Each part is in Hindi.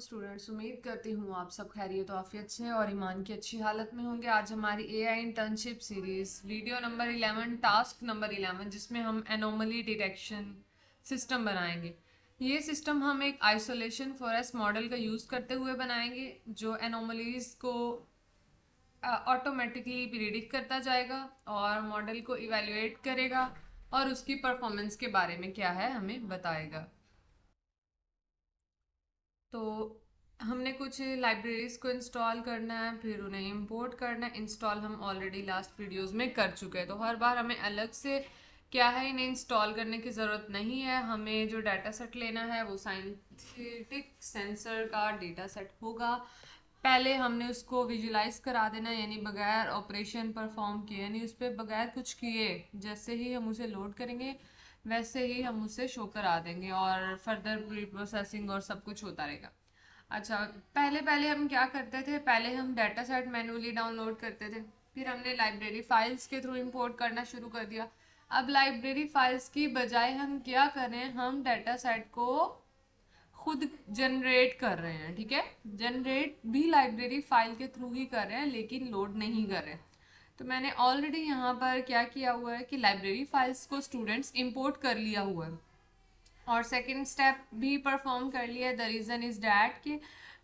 स्टूडेंट्स, उम्मीद करती हूँ आप सब खैरियत तो आफियत से और ईमान की अच्छी हालत में होंगे। आज हमारी AI internship series video number 11 task number 11 जिसमें हम एनोमली डिटेक्शन सिस्टम बनाएंगे। ये सिस्टम हम एक आइसोलेशन फॉरेस्ट मॉडल का यूज़ करते हुए बनाएंगे जो एनोमलीज को ऑटोमेटिकली प्रिडिक्ट करता जाएगा और मॉडल को इवेल्युएट करेगा और उसकी परफॉर्मेंस के बारे में क्या है हमें बताएगा। तो हमने कुछ लाइब्रेरीज को इंस्टॉल करना है, फिर उन्हें इंपोर्ट करना है। इंस्टॉल हम ऑलरेडी लास्ट वीडियोस में कर चुके हैं, तो हर बार हमें अलग से क्या है इन्हें इंस्टॉल करने की ज़रूरत नहीं है। हमें जो डाटा सेट लेना है वो साइंटिफिक सेंसर का डेटा सेट होगा। पहले हमने उसको विजुलाइज करा देना, यानी बगैर ऑपरेशन परफॉर्म किए, यानी उस पर बगैर कुछ किए जैसे ही हम उसे लोड करेंगे वैसे ही हम उसे शो करा देंगे और फर्दर प्री प्रोसेसिंग और सब कुछ होता रहेगा। अच्छा, पहले पहले हम क्या करते थे, पहले हम डाटा सेट मैनुअली डाउनलोड करते थे, फिर हमने लाइब्रेरी फाइल्स के थ्रू इंपोर्ट करना शुरू कर दिया। अब लाइब्रेरी फाइल्स की बजाय हम क्या कर रहे हैं, हम डाटा सेट को खुद जनरेट कर रहे हैं। ठीक है, जनरेट भी लाइब्रेरी फाइल के थ्रू ही कर रहे हैं लेकिन लोड नहीं कर रहे हैं। तो मैंने ऑलरेडी यहाँ पर क्या किया हुआ है कि लाइब्रेरी फाइल्स को स्टूडेंट्स इंपोर्ट कर लिया हुआ है और सेकंड स्टेप भी परफॉर्म कर लिया है। द रीज़न इज़ डैट कि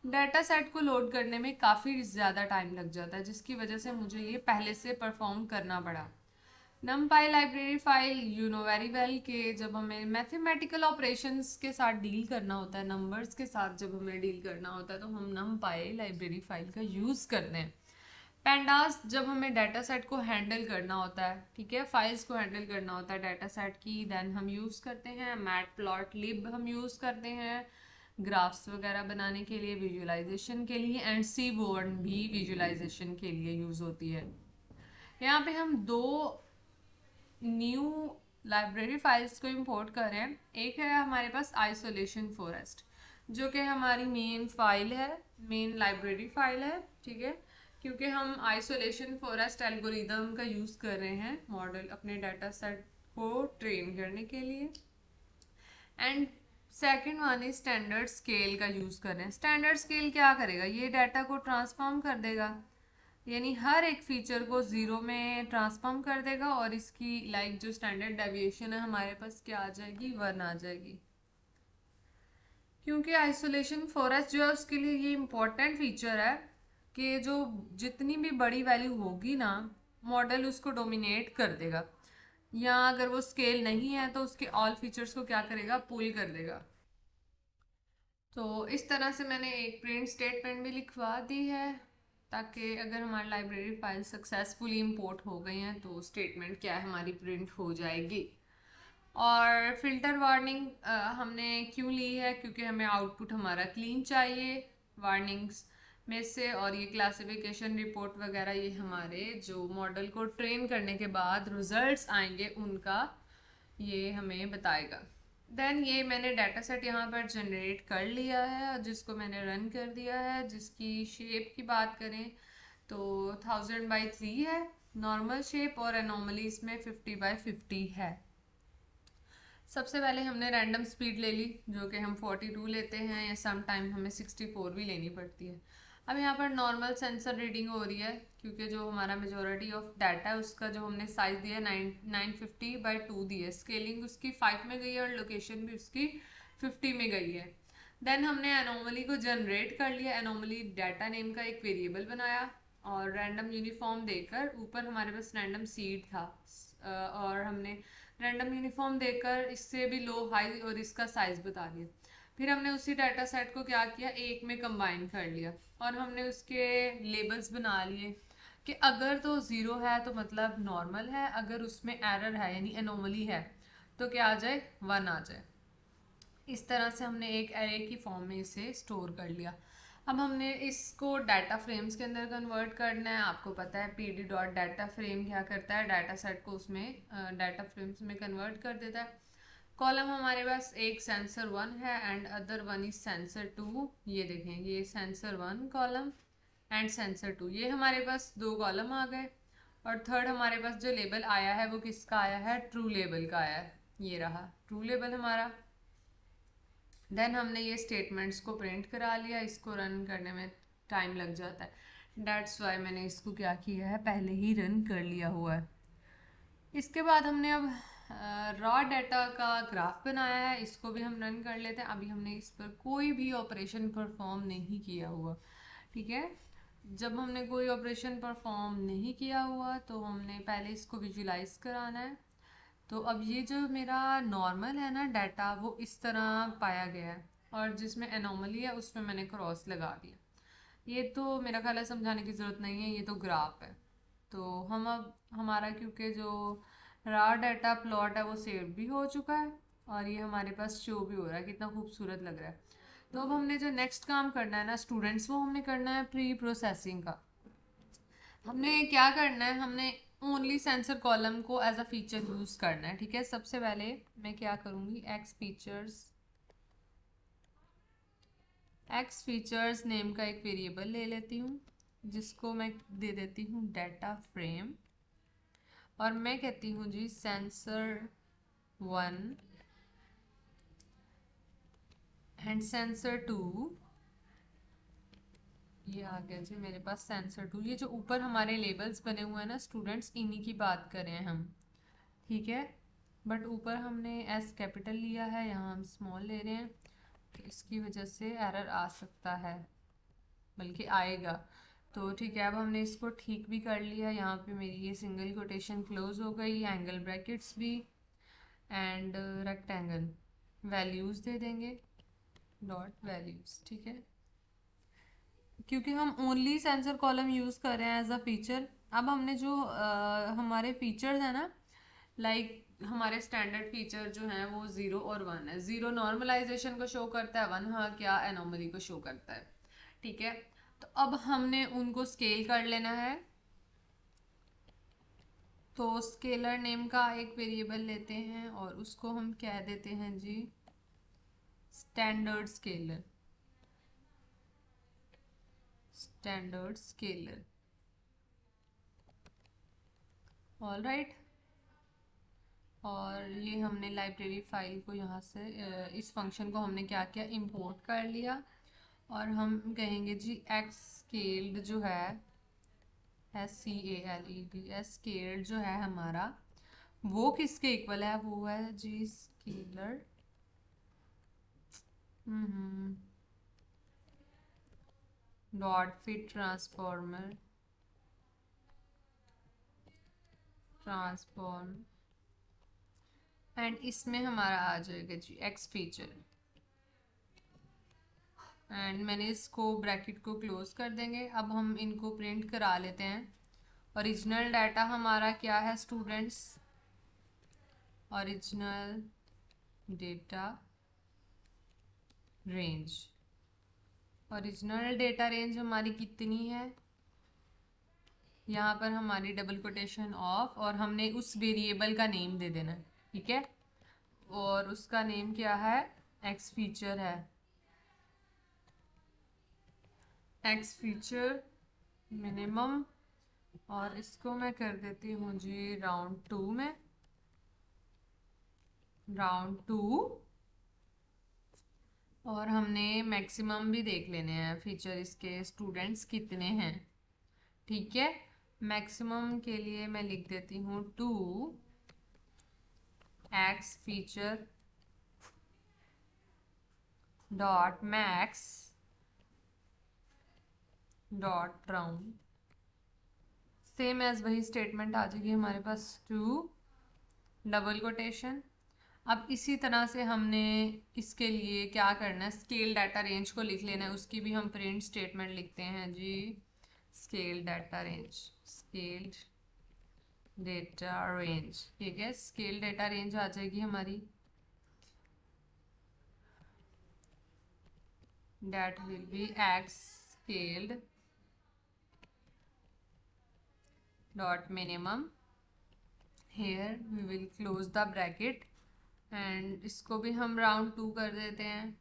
डाटा सेट को लोड करने में काफ़ी ज़्यादा टाइम लग जाता है, जिसकी वजह से मुझे ये पहले से परफॉर्म करना पड़ा। नमपाई library file, you know very well कि जब हमें मैथमेटिकल ऑपरेशंस के साथ डील करना होता है, नंबर्स के साथ जब हमें डील करना होता है, तो हम नमपाई लाइब्रेरी फाइल का यूज़ करते हैं। पैंडास जब हमें डाटा सेट को हैंडल करना होता है, ठीक है, फाइल्स को हैंडल करना होता है डाटा सेट की, देन हम यूज़ करते हैं मैट प्लॉट लिब, हम यूज़ करते हैं ग्राफ्स वगैरह बनाने के लिए, विजुअलाइजेशन के लिए, एंड सी बोर्ड भी विजुअलाइजेशन के लिए यूज़ होती है। यहाँ पे हम दो न्यू लाइब्रेरी फाइल्स को इंपोर्ट कर रहे हैं। एक है हमारे पास आइसोलेशन फॉरेस्ट, जो कि हमारी मेन फाइल है, मेन लाइब्रेरी फाइल है। ठीक है, क्योंकि हम आइसोलेशन फॉरेस्ट एल्गोरिदम का यूज़ कर रहे हैं मॉडल अपने डाटा सेट को ट्रेन करने के लिए। And second one is standard scale का यूज़ कर रहे हैं। स्टैंडर्ड स्केल क्या करेगा, ये डाटा को ट्रांसफॉर्म कर देगा, यानी हर एक फीचर को ज़ीरो में ट्रांसफॉर्म कर देगा और इसकी जो स्टैंडर्ड डेविएशन है हमारे पास क्या आ जाएगी, 1 आ जाएगी। क्योंकि आइसोलेशन फॉरेस्ट जो है उसके लिए ये इम्पोर्टेंट फीचर है कि जो जितनी भी बड़ी वैल्यू होगी ना, मॉडल उसको डोमिनेट कर देगा, या अगर वो स्केल नहीं है तो उसके ऑल फीचर्स को क्या करेगा, पुल कर देगा। तो इस तरह से मैंने एक प्रिंट स्टेटमेंट भी लिखवा दी है, ताकि अगर हमारी लाइब्रेरी फाइल सक्सेसफुली इंपोर्ट हो गई हैं तो स्टेटमेंट क्या है हमारी प्रिंट हो जाएगी। और फिल्टर वार्निंग हमने क्यों ली है, क्योंकि हमें आउटपुट हमारा क्लीन चाहिए वार्निंग्स में से, और ये क्लासिफिकेशन रिपोर्ट वगैरह ये हमारे जो मॉडल को ट्रेन करने के बाद रिजल्ट्स आएंगे उनका ये हमें बताएगा। देन ये मैंने डाटा सेट यहाँ पर जनरेट कर लिया है और जिसको मैंने रन कर दिया है। जिसकी शेप की बात करें तो 1000x3 है नॉर्मल शेप, और एनॉमली इसमें 50x50 है। सबसे पहले हमने रैंडम स्पीड ले ली, जो कि हम 42 लेते हैं, या सम टाइम हमें 64 भी लेनी पड़ती है। अब यहाँ पर नॉर्मल सेंसर रीडिंग हो रही है, क्योंकि जो हमारा मेजोरिटी ऑफ डाटा है उसका जो हमने साइज दिया 950x2 दी है, स्केलिंग उसकी 5 में गई है और लोकेशन भी उसकी 50 में गई है। देन हमने एनोमली को जनरेट कर लिया, एनोमली डाटा नेम का एक वेरिएबल बनाया और रैंडम यूनिफॉर्म देकर, ऊपर हमारे पास रैंडम सीड था और हमने रैंडम यूनिफॉर्म देकर इससे भी लो हाई और इसका साइज बता दिया। फिर हमने उसी डाटा सेट को क्या किया, एक में कंबाइन कर लिया और हमने उसके लेबल्स बना लिए कि अगर तो ज़ीरो है तो मतलब नॉर्मल है, अगर उसमें एरर है यानी एनोमली है तो क्या आ जाए, 1 आ जाए। इस तरह से हमने एक एरे की फॉर्म में इसे स्टोर कर लिया। अब हमने इसको डाटा फ्रेम्स के अंदर कन्वर्ट करना है। आपको पता है pd डॉट डाटा फ्रेम क्या करता है, डाटा सेट को उसमें डाटा फ्रेम्स में कन्वर्ट कर देता है। कॉलम हमारे पास एक सेंसर 1 है and other one is sensor 2। ये देखें, ये सेंसर 1 कॉलम एंड सेंसर 2, ये हमारे पास दो कॉलम आ गए। और थर्ड हमारे पास जो लेबल आया है वो किसका आया है, ट्रू लेबल का आया है, ये रहा ट्रू लेबल हमारा। देन हमने ये स्टेटमेंट्स को प्रिंट करा लिया, इसको रन करने में टाइम लग जाता है, डेट्स वाई मैंने इसको क्या किया है, पहले ही रन कर लिया हुआ है। इसके बाद हमने अब रॉ डाटा का ग्राफ बनाया है, इसको भी हम रन कर लेते हैं। अभी हमने इस पर कोई भी ऑपरेशन परफॉर्म नहीं किया हुआ, ठीक है। जब हमने कोई ऑपरेशन परफॉर्म नहीं किया हुआ तो हमने पहले इसको विजुलाइज कराना है। तो अब ये जो मेरा नॉर्मल है ना डाटा, वो इस तरह पाया गया है, और जिसमें एनोमली है उसमें मैंने क्रॉस लगा दिया। ये तो मेरा ख्याल है समझाने की ज़रूरत नहीं है, ये तो ग्राफ है। तो हम अब हमारा क्योंकि जो रॉ डाटा प्लॉट है वो सेव भी हो चुका है, और ये हमारे पास शो भी हो रहा है, कितना खूबसूरत लग रहा है। तो अब हमने जो नेक्स्ट काम करना है ना स्टूडेंट्स, वो हमने करना है प्री प्रोसेसिंग का। हमने क्या करना है, हमने ओनली सेंसर कॉलम को एज अ फीचर यूज करना है, ठीक है। सबसे पहले मैं क्या करूँगी, एक्स फीचर्स नेम का एक वेरिएबल ले लेती हूँ, जिसको मैं दे देती हूँ डाटा फ्रेम, और मैं कहती हूँ जी सेंसर 1 एंड सेंसर 2। ये आ गया जी मेरे पास सेंसर 2। ये जो ऊपर हमारे लेबल्स बने हुए हैं ना स्टूडेंट्स, इन्हीं की बात करें हम, ठीक है। बट ऊपर हमने एस कैपिटल लिया है, यहाँ हम स्मॉल ले रहे हैं, तो इसकी वजह से एरर आ सकता है, बल्कि आएगा। तो ठीक है, अब हमने इसको ठीक भी कर लिया। यहाँ पे मेरी ये सिंगल कोटेशन क्लोज हो गई, एंगल ब्रैकेट्स भी, एंड रेक्टेंगल वैल्यूज़ दे देंगे, डॉट वैल्यूज़, ठीक है। क्योंकि हम ओनली सेंसर कॉलम यूज़ कर रहे हैं एज अ फीचर। अब हमने जो हमारे फीचर्स हैं ना, लाइक हमारे स्टैंडर्ड फीचर जो हैं वो 0 और 1 है। 0 नॉर्मलाइजेशन को शो करता है, 1 हाँ क्या एनोमली को शो करता है, ठीक है। तो अब हमने उनको स्केल कर लेना है। तो स्केलर नेम का एक वेरिएबल लेते हैं और उसको हम कह देते हैं जी standard scaler, standard scaler, all right. और ये हमने लाइब्रेरी फाइल को यहाँ से इस फंक्शन को हमने क्या किया, इंपोर्ट कर लिया। और हम कहेंगे जी एक्स स्केल्ड जो है, SCALED, एस स्केल्ड जो है हमारा, वो किसके इक्वल है, वो है जी scaler dot fit transform, and इसमें हमारा आ जाएगा जी एक्स फीचर, एंड मैंने इसको ब्रैकेट को क्लोज कर देंगे। अब हम इनको प्रिंट करा लेते हैं। ओरिजिनल डाटा हमारा क्या है students, original data range, original data range हमारी कितनी है, यहाँ पर हमारी डबल कोटेशन ऑफ, और हमने उस वेरिएबल का नेम दे देना है, ठीक है। और उसका नेम क्या है, एक्स फीचर है, एक्स फीचर मिनिमम, और इसको मैं कर देती हूँ जी राउंड 2 में, राउंड 2। और हमने मैक्सिमम भी देख लेने हैं फीचर, इसके स्टूडेंट्स कितने हैं, ठीक है। मैक्सिमम के लिए मैं लिख देती हूँ 2 X feature dot max dot round, same as वही स्टेटमेंट आ जाएगी हमारे पास, 2 डबल कोटेशन। अब इसी तरह से हमने इसके लिए क्या करना है, स्केल डाटा रेंज को लिख लेना है, उसकी भी हम प्रिंट स्टेटमेंट लिखते हैं जी scale data range, scaled data range, ठीक है। स्केल डेटा रेंज आ जाएगी हमारी, that will be x scaled dot minimum, here we will close the bracket, and इसको भी हम राउंड 2 कर देते हैं।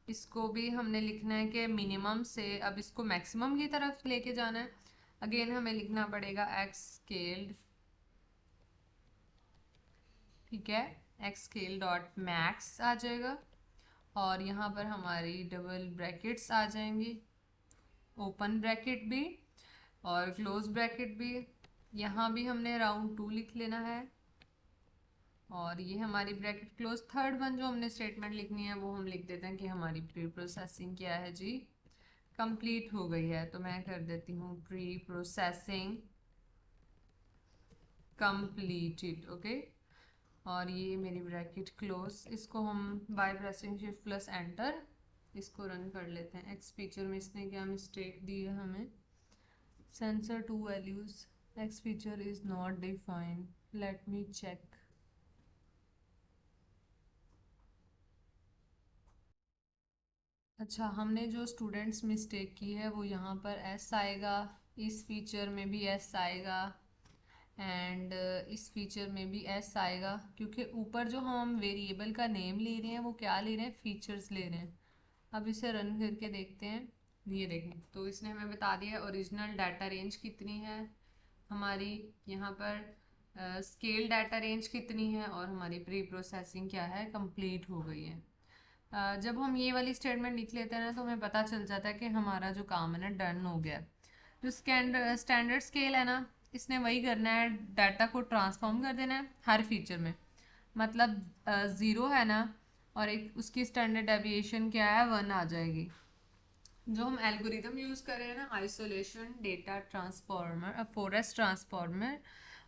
इसको भी हमने लिखना है कि मिनिमम से अब इसको मैक्सिमम की तरफ लेके जाना है। अगेन हमें लिखना पड़ेगा एक्स स्केल्ड, ठीक है, एक्स स्केल डॉट मैक्स आ जाएगा। और यहाँ पर हमारी डबल ब्रैकेट्स आ जाएंगी, ओपन ब्रैकेट भी और क्लोज ब्रैकेट भी। यहाँ भी हमने राउंड 2 लिख लेना है और ये हमारी ब्रैकेट क्लोज। थर्ड वन जो हमने स्टेटमेंट लिखनी है वो हम लिख देते हैं कि हमारी प्री प्रोसेसिंग क्या है जी, कंप्लीट हो गई है। तो मैं कर देती हूँ प्री प्रोसेसिंग कंप्लीटेड, ओके। और ये मेरी ब्रैकेट क्लोज, इसको हम by pressing shift plus enter इसको रन कर लेते हैं। एक्स फीचर में इसने क्या मिस्टेक दी है हमें, sensor to values X feature is not defined, let me check. अच्छा, हमने जो स्टूडेंट्स मिस्टेक की है वो यहाँ पर एस आएगा, इस फीचर में भी एस आएगा एंड इस फीचर में भी एस आएगा, क्योंकि ऊपर जो हम वेरिएबल का नेम ले रहे हैं वो क्या ले रहे हैं, फीचर्स ले रहे हैं। अब इसे रन करके देखते हैं, ये देखें तो इसने हमें बता दिया ओरिजिनल डाटा रेंज कितनी है हमारी, यहाँ पर स्केल डाटा रेंज कितनी है और हमारी प्री प्रोसेसिंग क्या है, कंप्लीट हो गई है। जब हम ये वाली स्टेटमेंट लिख लेते हैं ना तो हमें पता चल जाता है कि हमारा जो काम है ना डन हो गया। जो स्टैंडर्ड स्केल है ना, इसने वही करना है, डाटा को ट्रांसफॉर्म कर देना है हर फीचर में। मतलब 0 है ना और एक उसकी स्टैंडर्ड डेविएशन क्या है, 1 आ जाएगी। जो हम एल्गोरिदम यूज़ कर रहे हैं ना, isolation data transformer, forest transformer,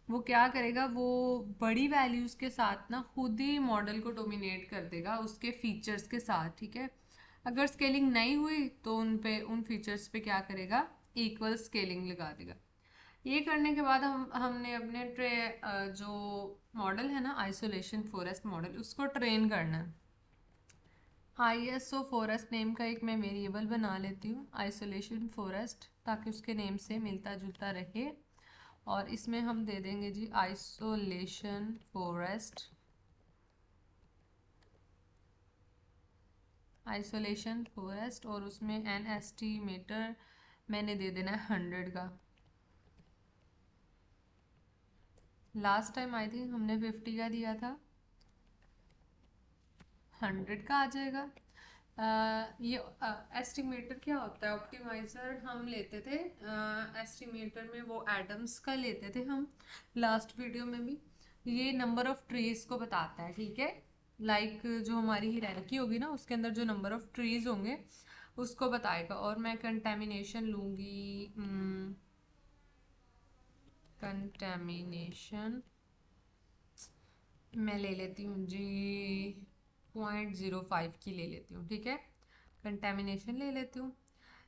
वो क्या करेगा, वो बड़ी वैल्यूज़ के साथ ना खुद ही मॉडल को डोमिनेट कर देगा उसके फीचर्स के साथ, ठीक है। अगर स्केलिंग नहीं हुई तो उन फीचर्स पे क्या करेगा, इक्वल स्केलिंग लगा देगा। ये करने के बाद हमने अपने जो मॉडल है ना आइसोलेशन फॉरेस्ट मॉडल, उसको ट्रेन करना है। ISO फॉरेस्ट नेम का एक मैं वेरिएबल बना लेती हूँ, आइसोलेशन फॉरेस्ट, ताकि उसके नेम से मिलता जुलता रहे। और इसमें हम दे देंगे जी आइसोलेशन फॉरेस्ट, आइसोलेशन फॉरेस्ट, और उसमें एन एस्टीमेटर मैंने दे देना है 100 का। लास्ट टाइम आई थिंक हमने 50 का दिया था, 100 का आ जाएगा। ये एस्टिमेटर क्या होता है, ऑप्टिमाइज़र हम लेते थे एस्टिमेटर में, वो एडम्स का लेते थे हम लास्ट वीडियो में भी। ये नंबर ऑफ ट्रीज को बताता है, ठीक है। लाइक जो हमारी हिरार्की होगी ना उसके अंदर जो नंबर ऑफ ट्रीज होंगे उसको बताएगा। और मैं कंटेमिनेशन लूँगी, कंटेमिनेशन मैं ले लेती हूँ जी 0.05 की ले लेती हूँ, ठीक है। कंटेमिनेशन ले लेती हूँ।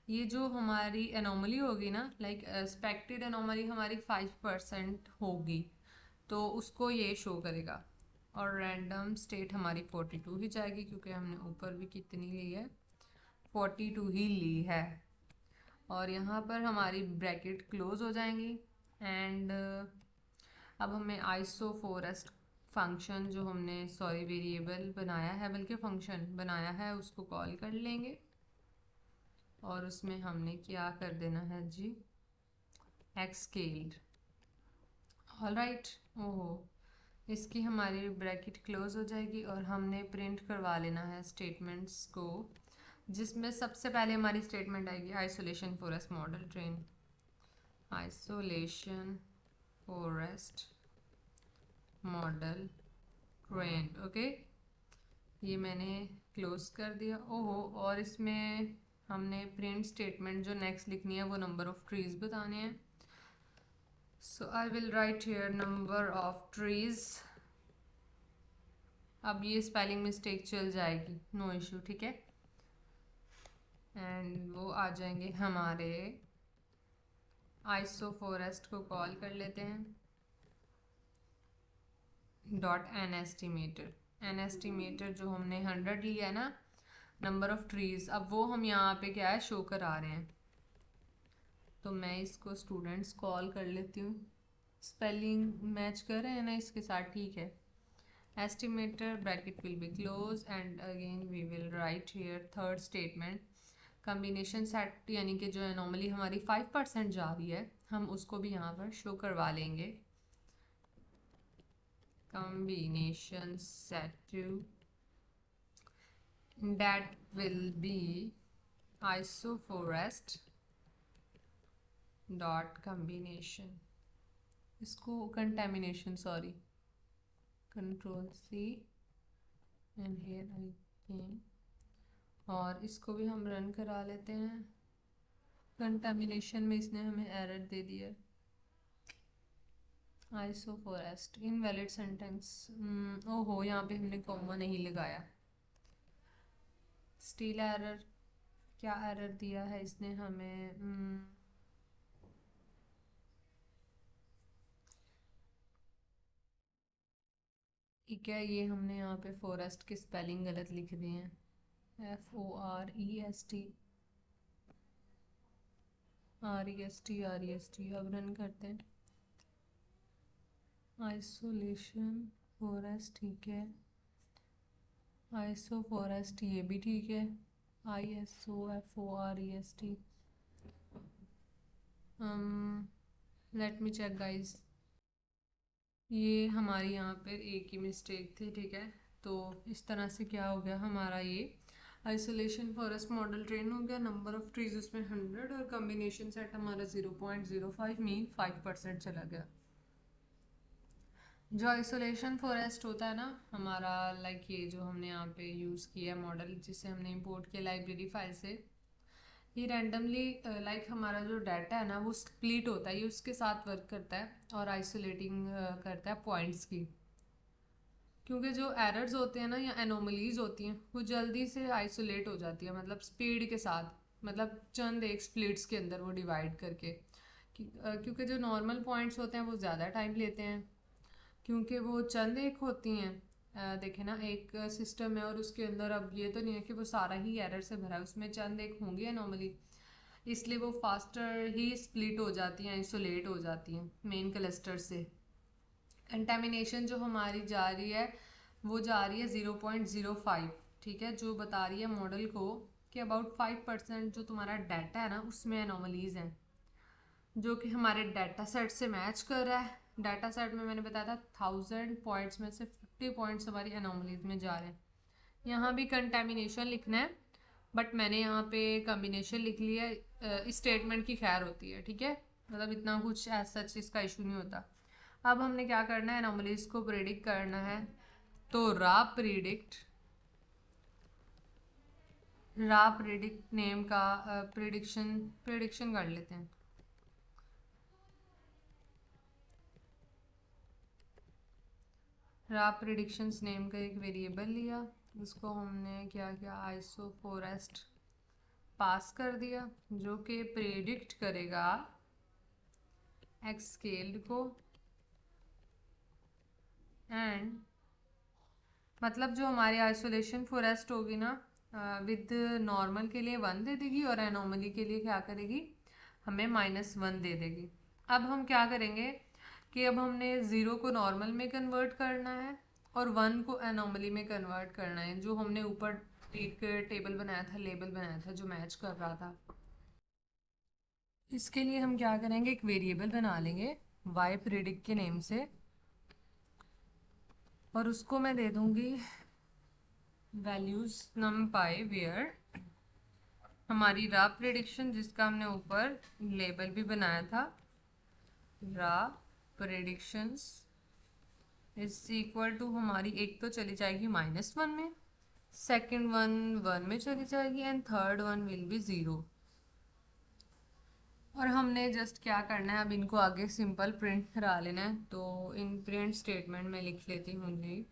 ये जो हमारी एनोमली होगी ना, लाइक एक्सपेक्टेड एनोमली हमारी 5% होगी तो उसको ये शो करेगा। और रैंडम स्टेट हमारी 42 ही जाएगी, क्योंकि हमने ऊपर भी कितनी ली है, 42 ही ली है। और यहाँ पर हमारी ब्रैकेट क्लोज हो जाएंगी एंड अब हमें आइसो फॉरेस्ट फंक्शन जो हमने सॉरी वेरिएबल बनाया है, बल्कि फंक्शन बनाया है, उसको कॉल कर लेंगे। और उसमें हमने क्या कर देना है जी, एक्सकेल्ड, ऑलराइट। ओहो, इसकी हमारी ब्रैकेट क्लोज हो जाएगी और हमने प्रिंट करवा लेना है स्टेटमेंट्स को, जिसमें सबसे पहले हमारी स्टेटमेंट आएगी isolation forest model train, isolation forest model train, okay. ये मैंने क्लोज कर दिया। ओहो, और इसमें हमने प्रिंट स्टेटमेंट जो नेक्स्ट लिखनी है वो नंबर ऑफ ट्रीज बताने हैं। So I will write here number of trees. अब ये स्पेलिंग मिस्टेक चल जाएगी, नो इशू, ठीक है। एंड वो आ जाएंगे हमारे आइसो फॉरेस्ट को कॉल कर लेते हैं dot n estimator, n estimator जो हमने 100 लिया है ना नंबर ऑफ ट्रीज, अब वो हम यहाँ पे क्या है शो करा रहे हैं। तो मैं इसको स्टूडेंट्स कॉल कर लेती हूँ, स्पेलिंग मैच कर रहे हैं ना इसके साथ, ठीक है। Estimator bracket will be close and again we will write here third statement, combination set, यानी कि जो नॉर्मली हमारी 5% जा रही है हम उसको भी यहाँ पर शो करवा लेंगे। Combination set to that will be isoforest dot combination, इसको contamination, sorry, control C and here I came, और इसको भी हम रन करा लेते हैं। कंटामिनेशन में इसने हमें एरर दे दिया, आइसोफोरेस्ट इनवैलिड सेंटेंस। ओहो, यहाँ पे हमने कॉमा नहीं लगाया। स्टील एरर, क्या एरर दिया है इसने हमें? ठीक है, ये हमने यहाँ पे फॉरेस्ट की स्पेलिंग गलत लिख दी है, FOREST, REST। अब रन करते हैं। आइसोलेशन फॉरेस्ट, ठीक है। आइसोफोरेस्ट, ये भी ठीक है। ISOFOREST। Let me check guys, ये हमारी यहाँ पे एक ही मिस्टेक थी, ठीक है। तो इस तरह से क्या हो गया हमारा, ये आइसोलेशन फॉरेस्ट मॉडल ट्रेन हो गया। नंबर ऑफ ट्रीज उसमें 100 और कॉम्बिनेशन सेट हमारा 0.05 मीन 5% चला गया। जो आइसोलेशन फॉरेस्ट होता है ना हमारा, लाइक ये जो हमने यहाँ पे यूज़ किया मॉडल, जिसे हमने इंपोर्ट किया लाइब्रेरी फाइल से, ये रैंडमली लाइक हमारा जो डाटा है ना वो स्प्लिट होता है, ये उसके साथ वर्क करता है और आइसोलेटिंग करता है पॉइंट्स की। क्योंकि जो एरर्स होते हैं ना या एनोमलीज होती हैं वो जल्दी से आइसोलेट हो जाती है, मतलब स्पीड के साथ, मतलब चंद एक स्प्लिट्स के अंदर वो डिवाइड करके। क्योंकि जो नॉर्मल पॉइंट्स होते हैं वो ज़्यादा टाइम लेते हैं, क्योंकि वो चंद एक होती हैं। देखें ना, एक सिस्टम है और उसके अंदर अब ये तो नहीं है कि वो सारा ही एरर से भरा है, उसमें चंद एक होंगी एनोमली, इसलिए वो फास्टर ही स्प्लिट हो जाती हैं, आइसोलेट हो जाती हैं मेन क्लस्टर से। कंटेमिनेशन जो हमारी जा रही है वो जा रही है 0.05, ठीक है, जो बता रही है मॉडल को कि अबाउट 5% जो तुम्हारा डाटा है ना उसमें एनोमलीज हैं, जो कि हमारे डाटा सेट से मैच कर रहा है। डाटा सेट में मैंने बताया था 1000 पॉइंट्स में से 50 पॉइंट्स हमारी एनोमलीज में जा रहे हैं। यहाँ भी कंटेमिनेशन लिखना है, बट मैंने यहाँ पे कॉम्बिनेशन लिख लिया है। इस स्टेटमेंट की खैर होती है, ठीक है, मतलब इतना कुछ एज सच इसका इशू नहीं होता। अब हमने क्या करना है, एनोमलीज को प्रेडिक्ट करना है। तो रा प्रेडिक्ट नेम का प्रेडिक्शन कर लेते हैं। रा प्रेडिक्शंस नेम का एक वेरिएबल लिया, उसको हमने क्या किया, आइसोफोरेस्ट पास कर दिया, जो कि प्रेडिक्ट करेगा एक्स स्केल्ड को, एंड मतलब जो हमारी आइसोलेशन फॉरेस्ट होगी ना विद नॉर्मल के लिए 1 दे देगी और एनोमली के लिए क्या करेगी, हमें -1 दे देगी। अब हम क्या करेंगे कि अब हमने 0 को नॉर्मल में कन्वर्ट करना है और 1 को एनोमली में कन्वर्ट करना है, जो हमने ऊपर एक टेबल बनाया था, लेबल बनाया था जो मैच कर रहा था। इसके लिए हम क्या करेंगे, एक वेरिएबल बना लेंगे वाई प्रिडिक्ट के नेम से, और उसको मैं दे दूंगी वैल्यूज numpy वेयर हमारी रा प्रेडिक्शन, जिसका हमने ऊपर लेबल भी बनाया था, रा प्रेडिक्शंस इज इक्वल टू हमारी एक तो चली जाएगी -1 में, सेकंड वन 1 में चली जाएगी and third one will be 0। और हमने जस्ट क्या करना है, अब इनको आगे सिंपल प्रिंट करा लेना है। तो इन प्रिंट स्टेटमेंट में लिख लेती हूँ जी,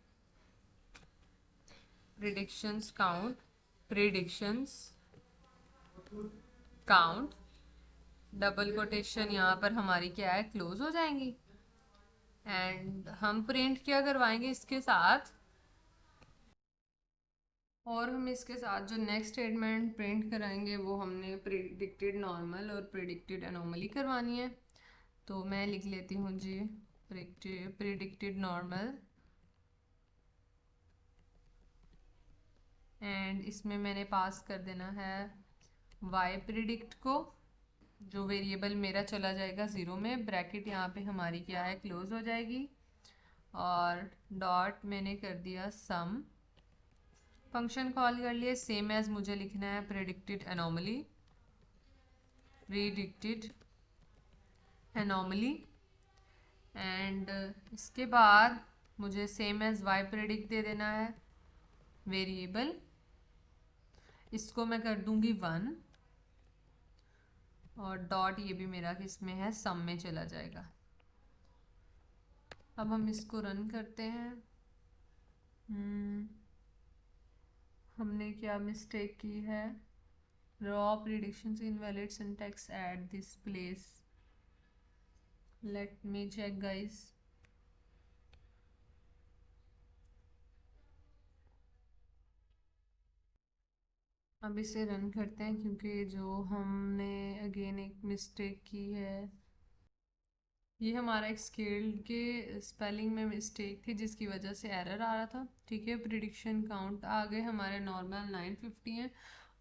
प्रेडिक्शंस काउंट डबल कोटेशन यहाँ पर हमारी क्या है, क्लोज हो जाएंगी, एंड हम प्रिंट क्या करवाएंगे इसके साथ, और हम इसके साथ जो नेक्स्ट स्टेटमेंट प्रिंट कराएंगे वो हमने प्रिडिक्टेड नॉर्मल और प्रिडिक्टेड एनोमली करवानी है। तो मैं लिख लेती हूँ जी प्रिडिक्टेड नॉर्मल, एंड इसमें मैंने पास कर देना है वाई प्रिडिक्ट को, जो वेरिएबल मेरा चला जाएगा 0 में, ब्रैकेट यहाँ पे हमारी क्या है, क्लोज हो जाएगी, और डॉट मैंने कर दिया सम फंक्शन कॉल कर लिए, सेम एज मुझे लिखना है predicted anomaly, predicted anomaly. And इसके बाद मुझे सेम एज वाई प्रेडिक्ट दे देना है वेरिएबल, इसको मैं कर दूंगी 1 और डॉट ये भी मेरा किस में है, सम में चला जाएगा। अब हम इसको रन करते हैं। हमने क्या मिस्टेक की है, raw predictions invalid syntax at this place, let me check guys। अब इसे रन करते हैं क्योंकि जो हमने अगेन एक मिस्टेक की है, ये हमारा एक स्केल के स्पेलिंग में मिस्टेक थी जिसकी वजह से एरर आ रहा था। ठीक है, प्रिडिक्शन काउंट आ गए हमारे नॉर्मल 950 हैं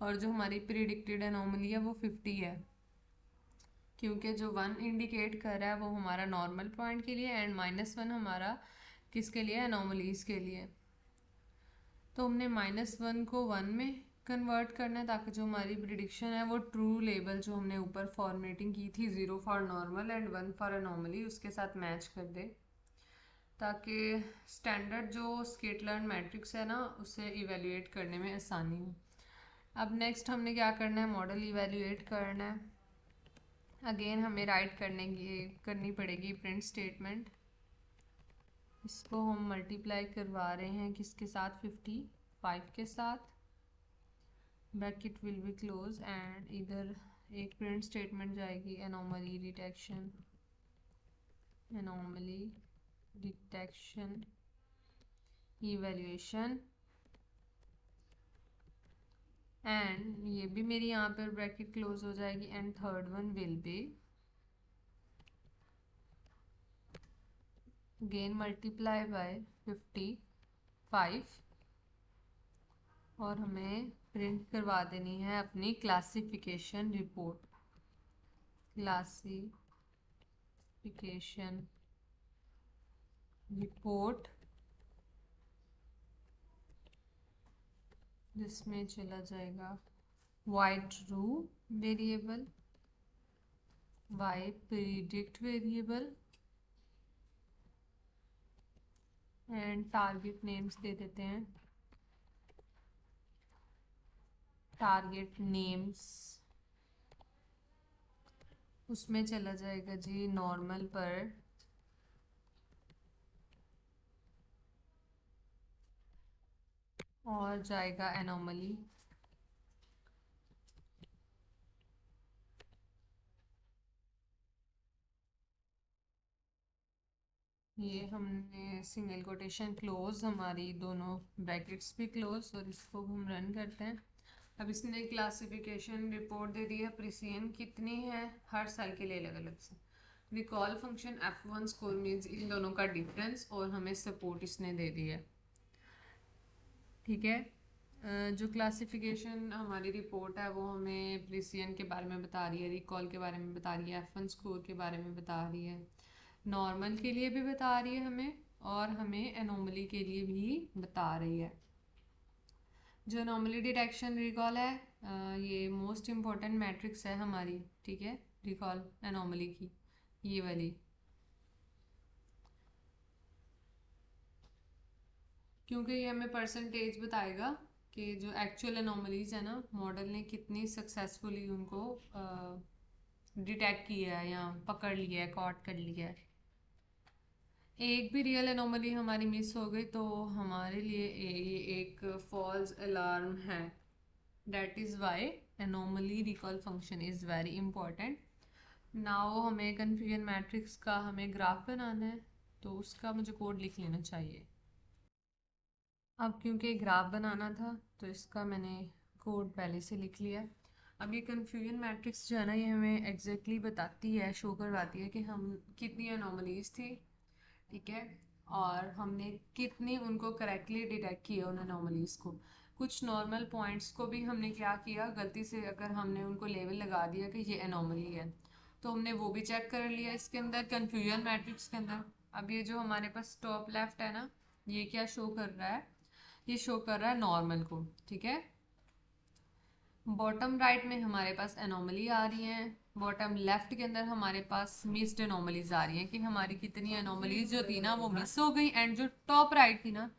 और जो हमारी प्रिडिक्टेड एनोमली है वो 50 है, क्योंकि जो 1 इंडिकेट कर रहा है वो हमारा नॉर्मल पॉइंट के लिए एंड -1 हमारा किसके लिए, एनोमलीज के लिए। तो हमने -1 को 1 में कन्वर्ट करना है ताकि जो हमारी प्रिडिक्शन है वो ट्रू लेबल जो हमने ऊपर फॉर्मेटिंग की थी 0 for normal and 1 for anomaly उसके साथ मैच कर दे, ताकि स्टैंडर्ड जो स्केट-लर्न मैट्रिक्स है ना उसे इवेल्युएट करने में आसानी हो। अब नेक्स्ट हमने क्या करना है, मॉडल इवेल्युएट करना है। अगेन हमें राइट करनी पड़ेगी प्रिंट स्टेटमेंट। इसको हम मल्टीप्लाई करवा रहे हैं किसके साथ, 55 के साथ। Bracket will be close and इधर एक प्रिंट स्टेटमेंट जाएगी anomaly detection, anomaly detection evaluation, and ये भी मेरी यहाँ पर ब्रैकेट क्लोज हो जाएगी and third one will be again multiply by 55 और हमें प्रिंट करवा देनी है अपनी क्लासिफिकेशन रिपोर्ट, क्लासिफिकेशन रिपोर्ट, जिसमें चला जाएगा y true variable, y predict variable and target names दे देते हैं, टारगेट नेम्स उसमें चला जाएगा जी नॉर्मल पर और जाएगा एनोमली। ये हमने सिंगल कोटेशन क्लोज, हमारी दोनों ब्रैकेट्स भी क्लोज, और इसको हम रन करते हैं। अब इसने क्लासिफिकेशन रिपोर्ट दे दी है, प्रिसियन कितनी है हर साल के लिए अलग अलग से। Recall function F1 score means in दोनों का डिफरेंस, और हमें सपोर्ट इसने दे दी है। ठीक है, जो क्लासिफिकेशन हमारी रिपोर्ट है वो हमें प्रिसियन के बारे में बता रही है, रिकॉल के बारे में बता रही है, F1 स्कोर के बारे में बता रही है, नॉर्मल के लिए भी बता रही है हमें, और हमें एनोमली के लिए भी बता रही है। जो एनोमली डिटेक्शन रिकॉल है ये मोस्ट इम्पॉर्टेंट मैट्रिक्स है हमारी। ठीक है, रिकॉल एनोमली की ये वाली, क्योंकि ये हमें परसेंटेज बताएगा कि जो एक्चुअल एनोमलीज है ना मॉडल ने कितनी सक्सेसफुली उनको डिटेक्ट किया है या पकड़ लिया है, कॉट कर लिया है। एक भी रियल एनोमली हमारी मिस हो गई तो हमारे लिए ये एक फॉल्स अलार्म है। That is why anomaly recall function is very important. Now हमें कन्फ्यूजन मैट्रिक्स का हमें ग्राफ बनाना है, तो उसका मुझे कोड लिख लेना चाहिए। अब क्योंकि ग्राफ बनाना था तो इसका मैंने कोड पहले से लिख लिया। अब ये कन्फ्यूजन मैट्रिक्स जो है ना ये हमें एग्जैक्टली बताती है, शो करवाती है कि हम कितनी एनोमलीज थी, ठीक है, और हमने कितनी उनको करेक्टली डिटेक्ट किया उन एनोमलीज को। कुछ नॉर्मल पॉइंट्स को भी हमने क्या किया, गलती से अगर हमने उनको लेवल लगा दिया कि ये एनोमली है तो हमने वो भी चेक कर लिया इसके अंदर कन्फ्यूजन मैट्रिक्स के अंदर। अब ये जो हमारे पास टॉप लेफ्ट है ना, ये क्या शो कर रहा है ये शो कर रहा है नॉर्मल को, ठीक है। बॉटम राइट में हमारे पास एनोमली आ रही हैं, बॉटम लेफ्ट के अंदर हमारे पास मिस्ड एनोमलीज आ रही हैं कि हमारी कितनी एनोमलीज जो थी ना वो मिस हो गई, एंड जो टॉप राइट थी ना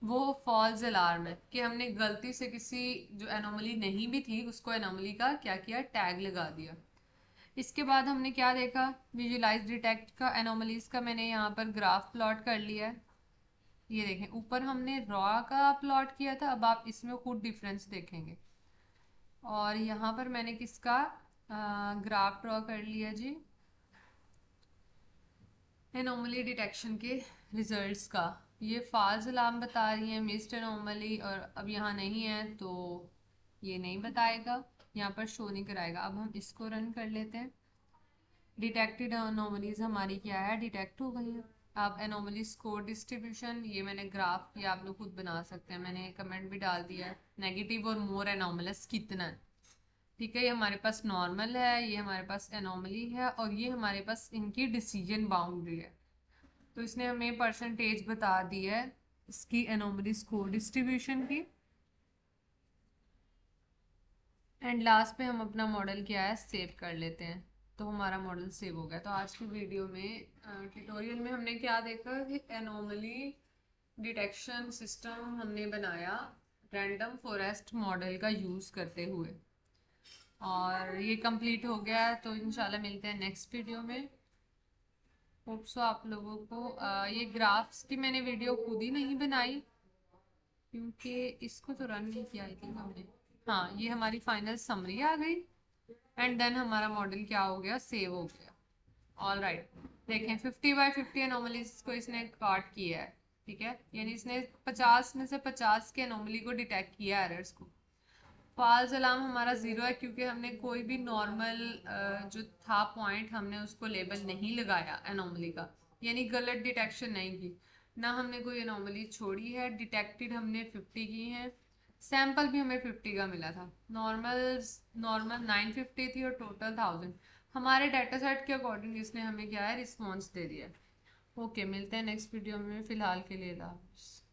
वो फॉल्स अलार्म है कि हमने गलती से किसी जो एनोमली नहीं भी थी उसको एनोमली का क्या किया, टैग लगा दिया। इसके बाद हमने क्या देखा, विजुलाइज डिटेक्ट का एनोमलीज का मैंने यहाँ पर ग्राफ प्लॉट कर लिया है। ये देखें, ऊपर हमने रॉ का प्लॉट किया था, अब आप इसमें खुद डिफरेंस देखेंगे। और यहाँ पर मैंने किसका ग्राफ ड्रॉ कर लिया जी, एनोमली डिटेक्शन के रिजल्ट्स का। ये फाल्स अलार्म बता रही है, मिस्ड एनोमली, और अब यहाँ नहीं है तो ये नहीं बताएगा, यहाँ पर शो नहीं कराएगा। अब हम इसको रन कर लेते हैं। डिटेक्टेड एनोमलीज हमारी क्या है, डिटेक्ट हो गई है। अब एनोमली स्कोर डिस्ट्रीब्यूशन, ये मैंने ग्राफ, ये आप लोग खुद बना सकते हैं, मैंने कमेंट भी डाल दिया है। नेगेटिव और मोर एनोमलस कितना है, ठीक है। ये हमारे पास नॉर्मल है, ये हमारे पास एनोमली है, और ये हमारे पास इनकी डिसीजन बाउंड्री है। तो इसने हमें परसेंटेज बता दी है इसकी एनोमली स्कोर डिस्ट्रीब्यूशन की। एंड लास्ट पे हम अपना मॉडल क्या है सेव कर लेते हैं, तो हमारा मॉडल सेव हो गया। तो आज की वीडियो में ट्यूटोरियल में हमने क्या देखा कि एनोमली डिटेक्शन सिस्टम हमने बनाया रैंडम फॉरेस्ट मॉडल का यूज़ करते हुए, और ये कंप्लीट हो गया। तो इंशाल्लाह मिलते हैं नेक्स्ट वीडियो में। होप सो आप लोगों को ये ग्राफ्स की मैंने वीडियो खुद ही नहीं बनाई क्योंकि इसको तो रन नहीं किया आई थिंक हमने। हाँ, ये हमारी फाइनल समरी आ गई, एंड देन हमारा मॉडल क्या हो गया, सेव हो गया। ऑल राइट, देखें 50/50 एनोमलीज को इसने काट किया है, ठीक है, यानी इसने 50 में से 50 के एनोमली को डिटेक्ट किया है, एरर्स को। फॉल्स अलार्म हमारा 0 है क्योंकि हमने कोई भी नॉर्मल जो था पॉइंट हमने उसको लेबल नहीं लगाया एनोमली का, यानी गलत डिटेक्शन नहीं की, ना हमने कोई एनोमली छोड़ी है। डिटेक्टेड हमने 50 की हैं, सैंपल भी हमें 50 का मिला था। नॉर्मल नॉर्मल 950 थी और टोटल 1000। हमारे डाटा सेट के अकॉर्डिंग इसने हमें क्या है रिस्पॉन्स दे दिया। ओके, मिलते हैं नेक्स्ट वीडियो में, फिलहाल के लिए अल्लाह हाफिज़।